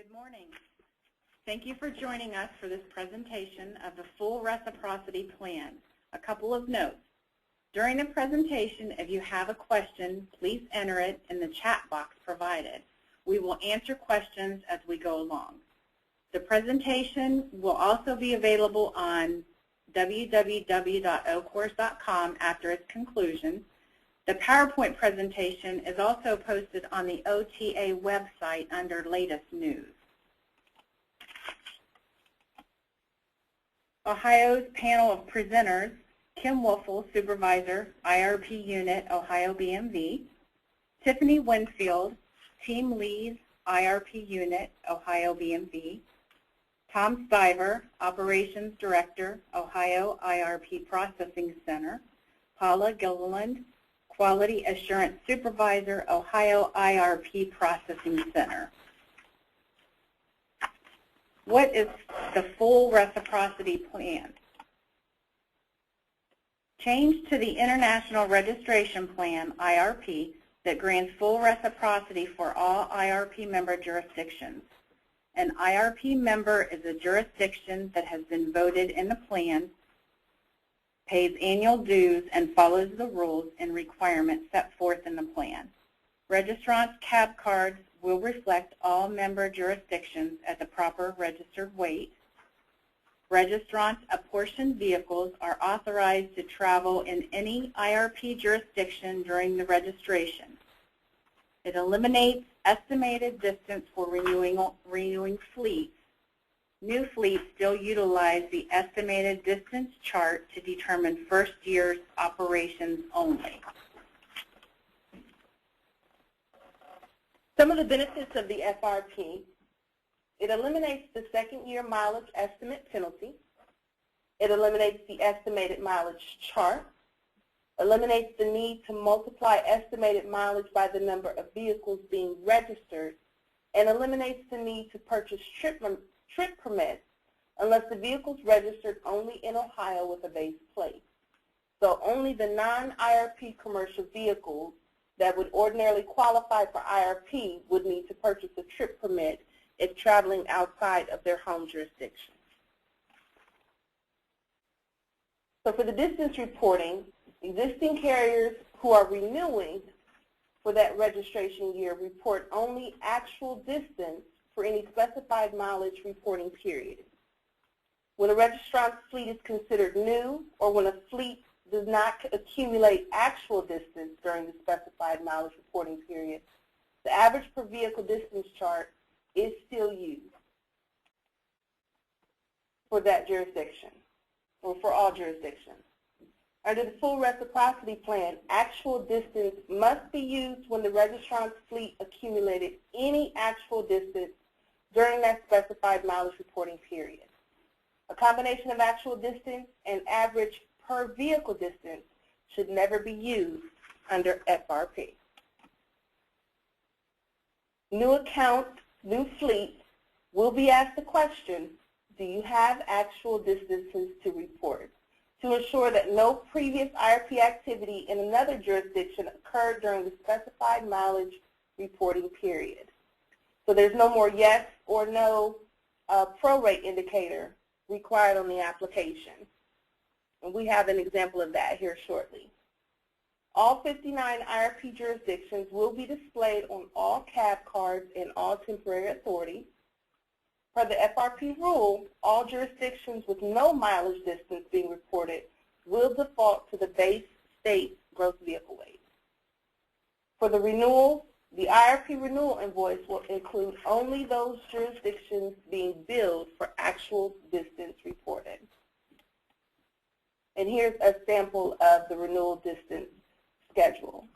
Good morning. Thank you for joining us for this presentation of the full Reciprocity Plan. A couple of notes. During the presentation, if you have a question, please enter it in the chat box provided. We will answer questions as we go along. The presentation will also be available on www.ocourse.com after its conclusion. The PowerPoint presentation is also posted on the OTA website under Latest News. Ohio's panel of presenters: Kim Wolfel, Supervisor, IRP Unit, Ohio BMV; Tiffany Winfield, Team Lead, IRP Unit, Ohio BMV; Tom Stiver, Operations Director, Ohio IRP Processing Center; Paula Gilliland, Quality Assurance Supervisor, Ohio IRP Processing Center. What is the full Reciprocity Plan? Change to the International Registration Plan, IRP, that grants full reciprocity for all IRP member jurisdictions. An IRP member is a jurisdiction that has been voted in the plan, pays annual dues, and follows the rules and requirements set forth in the plan. Registrants' cab cards will reflect all member jurisdictions at the proper registered weight. Registrants' apportioned vehicles are authorized to travel in any IRP jurisdiction during the registration. It eliminates estimated distance for renewing fleets. New fleets still utilize the estimated distance chart to determine first year's operations only. Some of the benefits of the FRP: it eliminates the second-year mileage estimate penalty. It eliminates the estimated mileage chart. Eliminates the need to multiply estimated mileage by the number of vehicles being registered, and eliminates the need to purchase trip permits unless the vehicle is registered only in Ohio with a base plate. So only the non-IRP commercial vehicles that would ordinarily qualify for IRP would need to purchase a trip permit if traveling outside of their home jurisdiction. So for the distance reporting, existing carriers who are renewing for that registration year report only actual distance for any specified mileage reporting period. When a registrant's fleet is considered new, or when a fleet does not accumulate actual distance during the specified mileage reporting period, the average per vehicle distance chart is still used for that jurisdiction, or for all jurisdictions. Under the full Reciprocity Plan, actual distance must be used when the registrant's fleet accumulated any actual distance during that specified mileage reporting period. A combination of actual distance and average per vehicle distance should never be used under FRP. New accounts, new fleets will be asked the question, do you have actual distances to report, to ensure that no previous IRP activity in another jurisdiction occurred during the specified mileage reporting period. So there's no more yes or no prorate indicator required on the application. And we have an example of that here shortly. All 59 IRP jurisdictions will be displayed on all cab cards in all temporary authorities. Per the FRP rule, all jurisdictions with no mileage distance being reported will default to the base state gross vehicle weight. For the renewal, the IRP renewal invoice will include only those jurisdictions being billed for actual distance reported. And here's a sample of the renewal distance schedule.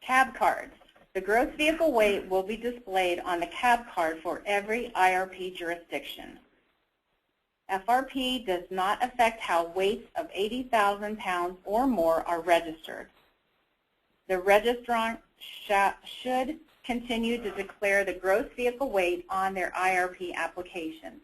Cab cards. The gross vehicle weight will be displayed on the cab card for every IRP jurisdiction. FRP does not affect how weights of 80,000 pounds or more are registered. The registrant should continue to declare the gross vehicle weight on their IRP application.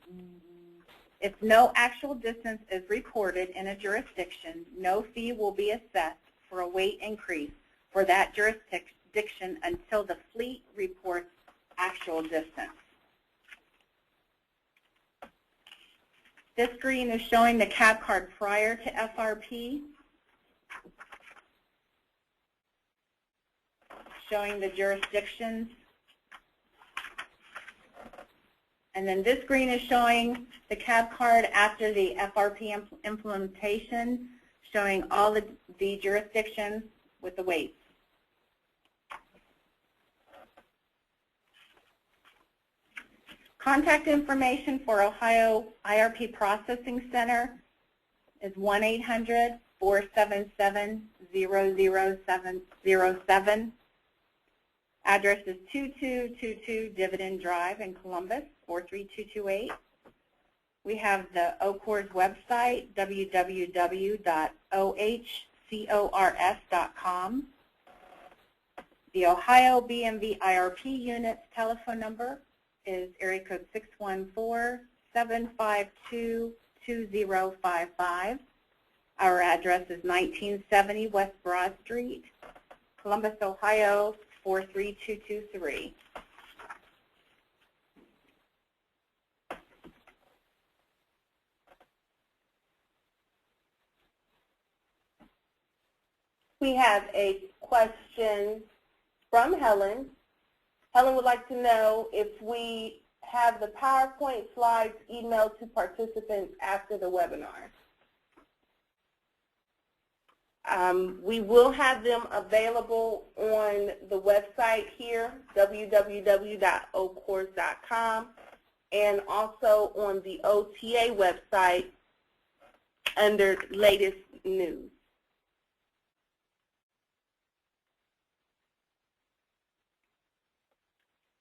If no actual distance is recorded in a jurisdiction, no fee will be assessed for a weight increase for that jurisdiction until the fleet reports actual distance. This screen is showing the cab card prior to FRP, showing the jurisdictions. And then this screen is showing the cab card after the FRP implementation, showing all the jurisdictions with the weights. Contact information for Ohio IRP Processing Center is 1-800-477-00707. Address is 2222 Dividend Drive in Columbus, 43228. We have the OCORS website, www.ohcors.com. The Ohio BMV IRP Unit's telephone number is area code 614-752-2055. Our address is 1970 West Broad Street, Columbus, Ohio, 43223. We have a question from Helen. Helen would like to know if we have the PowerPoint slides emailed to participants after the webinar. We will have them available on the website here, www.ocors.com, and also on the OTA website under latest news.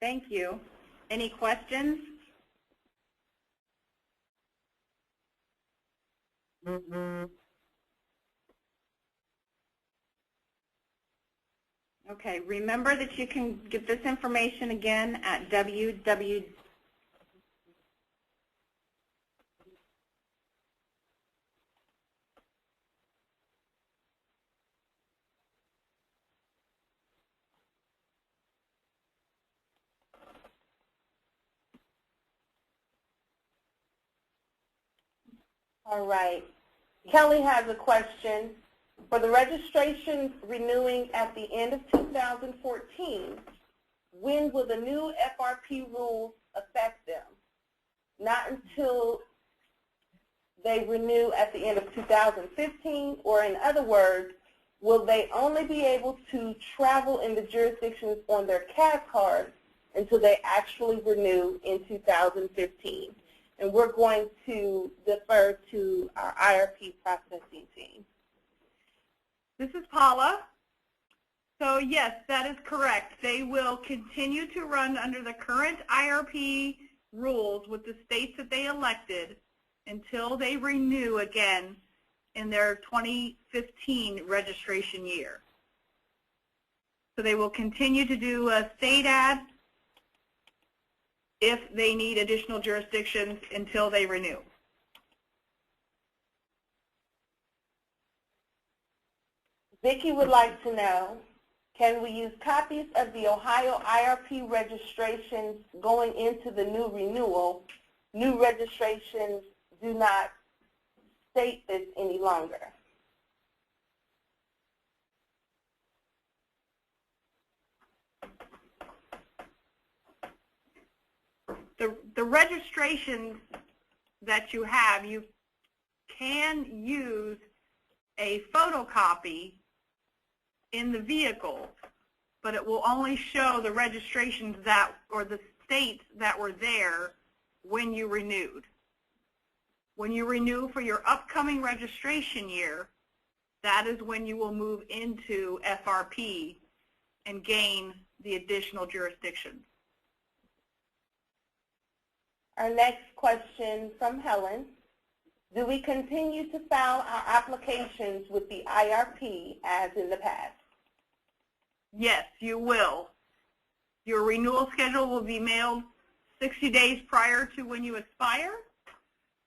Thank you. Any questions? Okay, remember that you can get this information again at www. All right. Kelly has a question. For the registrations renewing at the end of 2014, when will the new FRP rules affect them? Not until they renew at the end of 2015, or in other words, will they only be able to travel in the jurisdictions on their CAD cards until they actually renew in 2015? And we're going to defer to our IRP processing team. This is Paula. So yes, that is correct. They will continue to run under the current IRP rules with the states that they elected until they renew again in their 2015 registration year. So they will continue to do a state ad if they need additional jurisdictions until they renew. Vicki would like to know, can we use copies of the Ohio IRP registrations going into the new renewal? New registrations do not state this any longer. The registrations that you have, you can use a photocopy in the vehicle, but it will only show the registrations that, or the states that were there when you renewed. When you renew for your upcoming registration year, that is when you will move into FRP and gain the additional jurisdictions. Our next question from Helen. Do we continue to file our applications with the IRP as in the past? Yes, you will. Your renewal schedule will be mailed 60 days prior to when you expire,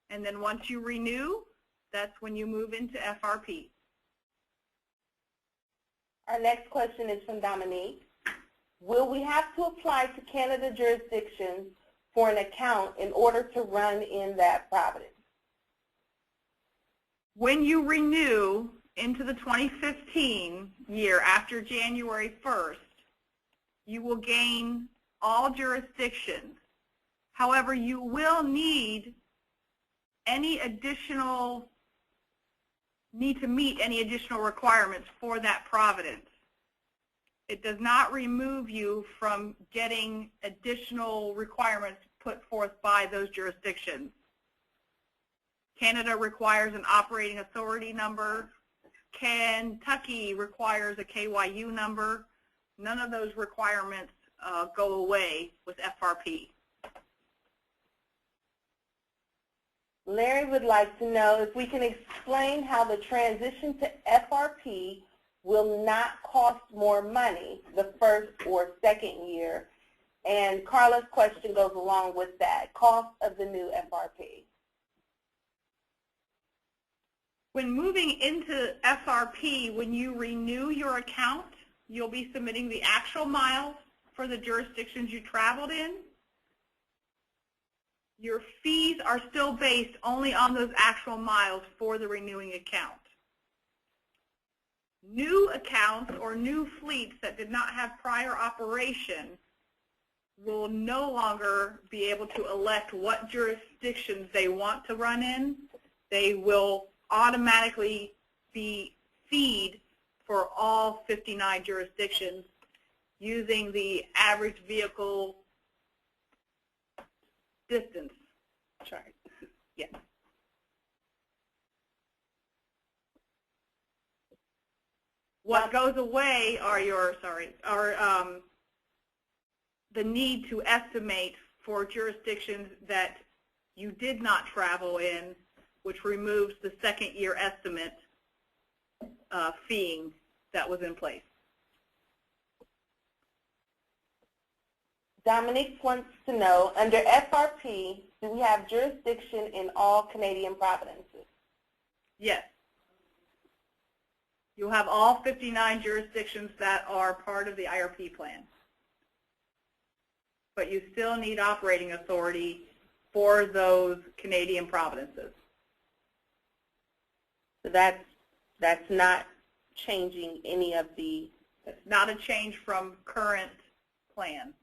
and then once you renew, that's when you move into FRP. Our next question is from Dominique. Will we have to apply to Canada jurisdictions for an account in order to run in that province? When you renew into the 2015 year after January 1st, you will gain all jurisdictions. However, you will need to meet any additional requirements for that province. It does not remove you from getting additional requirements put forth by those jurisdictions. Canada requires an operating authority number. Kentucky requires a KYU number. None of those requirements go away with FRP. Larry would like to know if we can explain how the transition to FRP will not cost more money the first or second year. And Carla's question goes along with that, cost of the new FRP. When moving into FRP, when you renew your account, you'll be submitting the actual miles for the jurisdictions you traveled in. Your fees are still based only on those actual miles for the renewing account. New accounts or new fleets that did not have prior operation will no longer be able to elect what jurisdictions they want to run in. They will automatically be feed for all 59 jurisdictions using the average vehicle distance chart. Yeah. What goes away are the need to estimate for jurisdictions that you did not travel in, which removes the second year estimate feeing that was in place. Dominique wants to know, under FRP, do we have jurisdiction in all Canadian provinces? Yes. You'll have all 59 jurisdictions that are part of the IRP plan. But you still need operating authority for those Canadian provinces. So that's not changing any of the... It's not a change from current plan.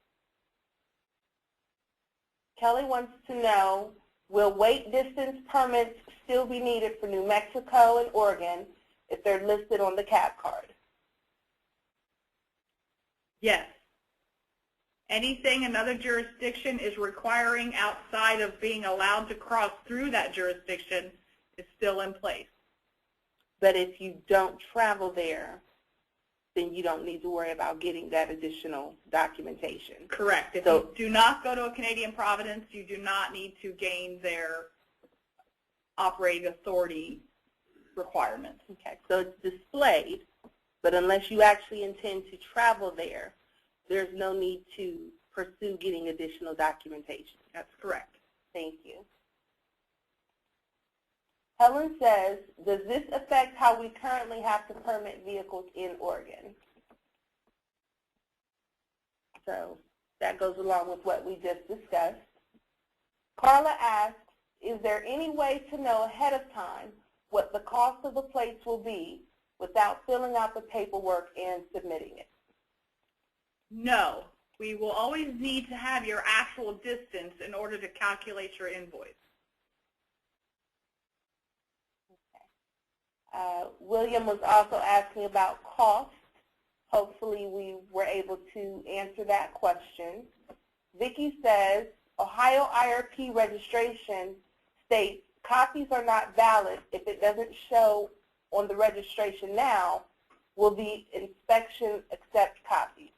Kelly wants to know, will weight distance permits still be needed for New Mexico and Oregon if they're listed on the CAB card? Yes. Anything another jurisdiction is requiring outside of being allowed to cross through that jurisdiction is still in place. But if you don't travel there, then you don't need to worry about getting that additional documentation. Correct. If you do not go to a Canadian province, you do not need to gain their operating authority requirements. Okay, so it's displayed, but unless you actually intend to travel there, there's no need to pursue getting additional documentation. That's correct. Thank you. Helen says, does this affect how we currently have to permit vehicles in Oregon? So that goes along with what we just discussed. Carla asks, is there any way to know ahead of time what the cost of the plates will be without filling out the paperwork and submitting it? No. We will always need to have your actual distance in order to calculate your invoice. William was also asking about cost. Hopefully we were able to answer that question. Vicki says, Ohio IRP registration states copies are not valid if it doesn't show on the registration now. Will the inspection accept copies?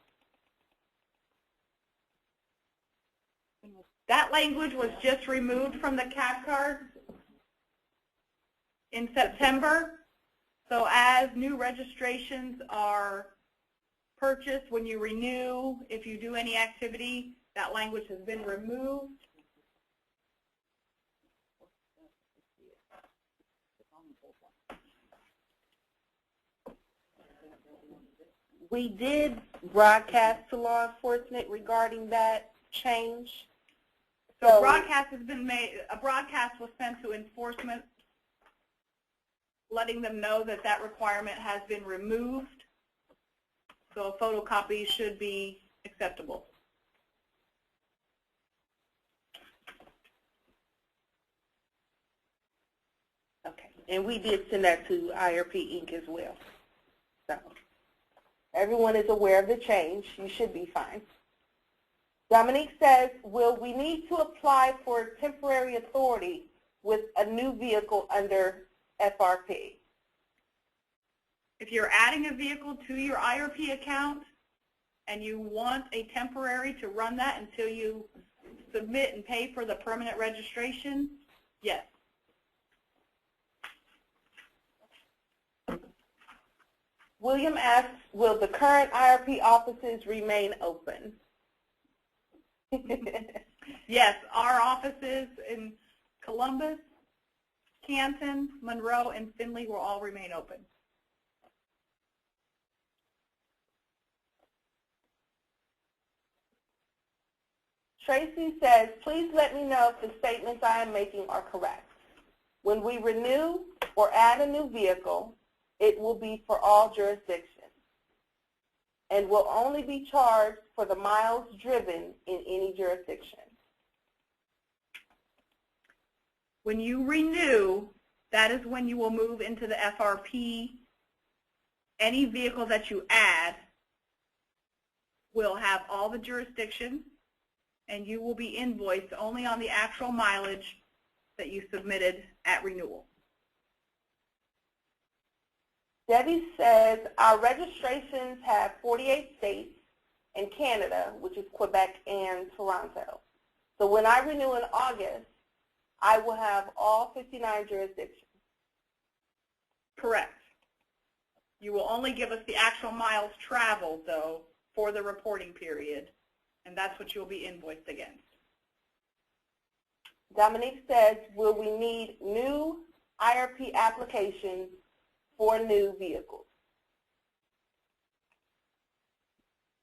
That language was just removed from the CAB card in September. So as new registrations are purchase, when you renew, if you do any activity, that language has been removed. We did broadcast to law enforcement regarding that change. So broadcast has been made, a broadcast was sent to enforcement, letting them know that that requirement has been removed. So a photocopy should be acceptable. Okay, and we did send that to IRP Inc. as well. So everyone is aware of the change. You should be fine. Dominique says, will we need to apply for temporary authority with a new vehicle under FRP? If you're adding a vehicle to your IRP account and you want a temporary to run that until you submit and pay for the permanent registration, yes. William asks, will the current IRP offices remain open? Yes, our offices in Columbus, Canton, Monroe, and Findlay will all remain open. Tracy says, please let me know if the statements I am making are correct. When we renew or add a new vehicle, it will be for all jurisdictions and will only be charged for the miles driven in any jurisdiction. When you renew, that is when you will move into the FRP. Any vehicle that you add will have all the jurisdictions, and you will be invoiced only on the actual mileage that you submitted at renewal. Debbie says, our registrations have 48 states and Canada, which is Quebec and Toronto. So when I renew in August, I will have all 59 jurisdictions. Correct. You will only give us the actual miles traveled, though, for the reporting period, and that's what you'll be invoiced against. Dominique says, will we need new IRP applications for new vehicles?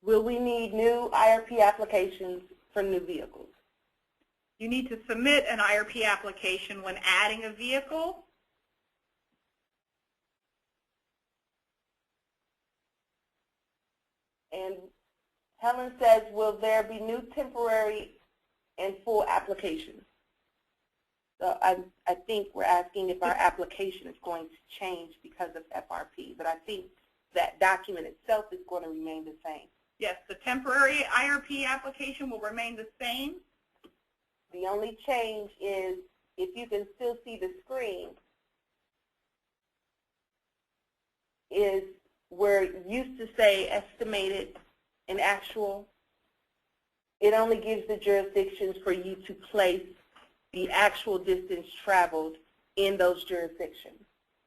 Will we need new IRP applications for new vehicles? You need to submit an IRP application when adding a vehicle. And Helen says, will there be new temporary and full applications? So I think we're asking if our application is going to change because of FRP, but I think that document itself is going to remain the same. Yes, the temporary IRP application will remain the same. The only change is, if you can still see the screen, is where it used to say estimated and actual, it only gives the jurisdictions for you to place the actual distance traveled in those jurisdictions.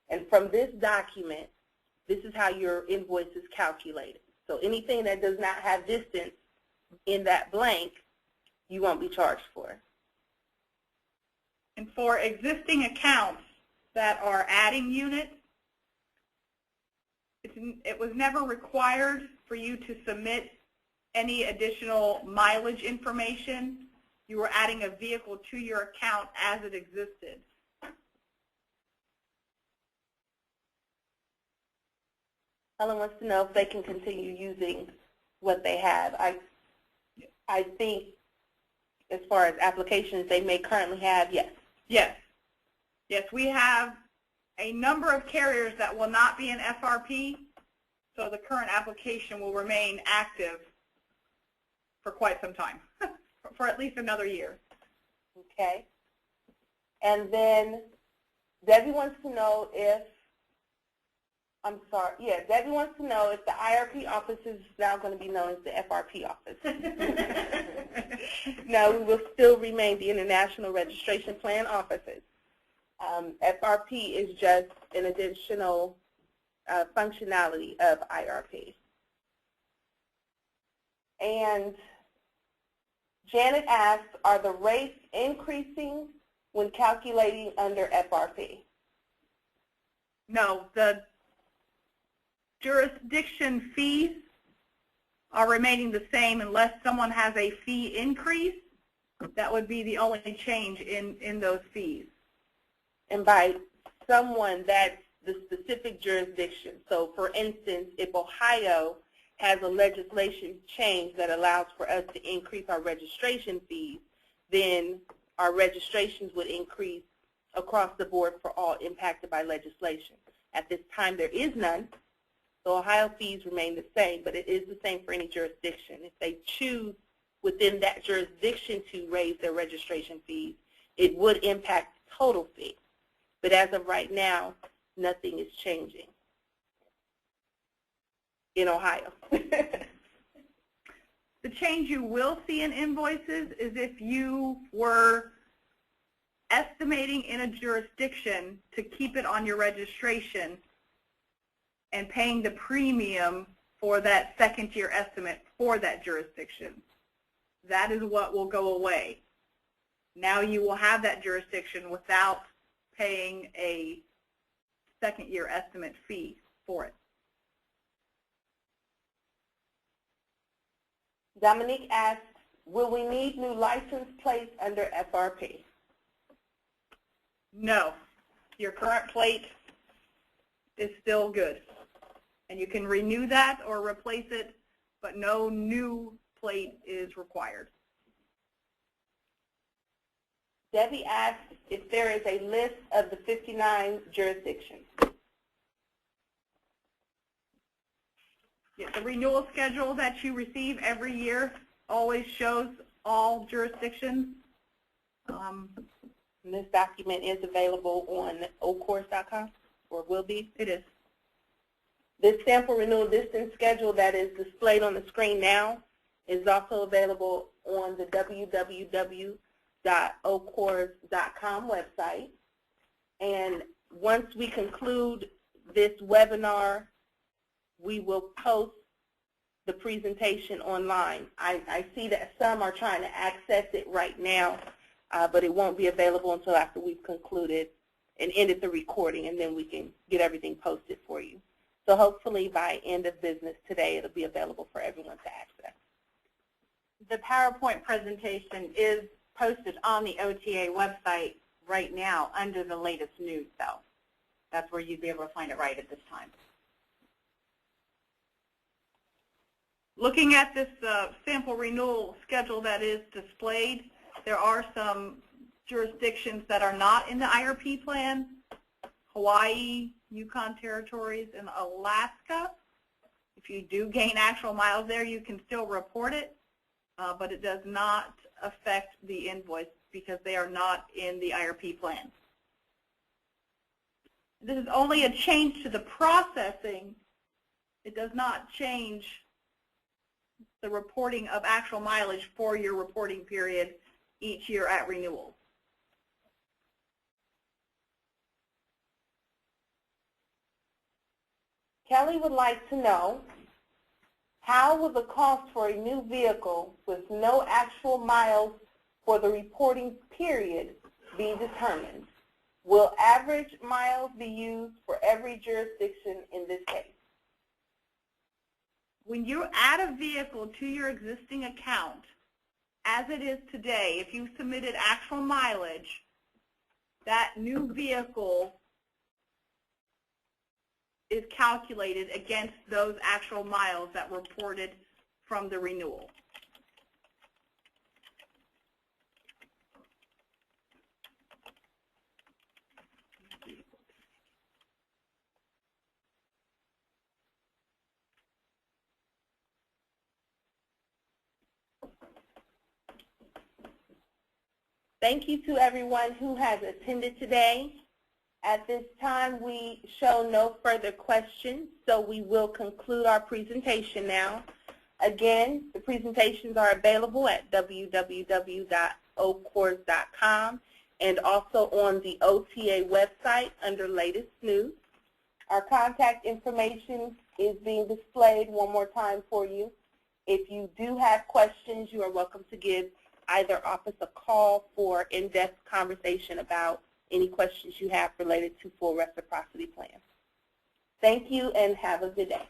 And from this document, this is how your invoice is calculated. So anything that does not have distance in that blank, you won't be charged for. And for existing accounts that are adding units, it was never required for you to submit any additional mileage information. You were adding a vehicle to your account as it existed. Helen wants to know if they can continue using what they have. I think as far as applications they may currently have, yes. Yes. Yes, we have a number of carriers that will not be in FRP, so the current application will remain active for quite some time, for at least another year. Okay. And then Debbie wants to know if, Debbie wants to know if the IRP office is now going to be known as the FRP office. No, we will still remain the International Registration Plan offices. FRP is just an additional functionality of IRP. And Janet asks, are the rates increasing when calculating under FRP? No, the jurisdiction fees are remaining the same unless someone has a fee increase. That would be the only change in those fees. And by someone, that's the specific jurisdiction. So for instance, if Ohio has a legislation change that allows for us to increase our registration fees, then our registrations would increase across the board for all impacted by legislation. At this time, there is none, so Ohio fees remain the same, but it is the same for any jurisdiction. If they choose within that jurisdiction to raise their registration fees, it would impact the total fee. But as of right now, nothing is changing in Ohio. The change you will see in invoices is if you were estimating in a jurisdiction to keep it on your registration and paying the premium for that second-year estimate for that jurisdiction. That is what will go away. Now you will have that jurisdiction without paying a second-year estimate fee for it. Dominique asks, will we need new license plates under FRP? No. Your current plate is still good. And you can renew that or replace it, but no new plate is required. Debbie asks if there is a list of the 59 jurisdictions. Yeah, the renewal schedule that you receive every year always shows all jurisdictions. And this document is available on ocourse.com, or will be? It is. This sample renewal distance schedule that is displayed on the screen now is also available on the www.ocourse.com website. And once we conclude this webinar, we will post the presentation online. I see that some are trying to access it right now, but it won't be available until after we've concluded and ended the recording, and then we can get everything posted for you. So hopefully by end of business today, it'll be available for everyone to access. The PowerPoint presentation is posted on the OTA website right now under the latest news, though. That's where you'd be able to find it right at this time. Looking at this sample renewal schedule that is displayed, there are some jurisdictions that are not in the IRP plan: Hawaii, Yukon Territories, and Alaska. If you do gain actual miles there, you can still report it, but it does not affect the invoice because they are not in the IRP plan. This is only a change to the processing. It does not change the reporting of actual mileage for your reporting period each year at renewal. Kelly would like to know, how will the cost for a new vehicle with no actual miles for the reporting period be determined? Will average miles be used for every jurisdiction in this case? When you add a vehicle to your existing account, as it is today, if you submitted actual mileage, that new vehicle is calculated against those actual miles that were reported from the renewal. Thank you to everyone who has attended today. At this time, we show no further questions, so we will conclude our presentation now. Again, the presentations are available at www.ocourse.com and also on the OTA website under latest news. Our contact information is being displayed one more time for you. If you do have questions, you are welcome to give either office a call for in-depth conversation about any questions you have related to full reciprocity plan. Thank you and have a good day.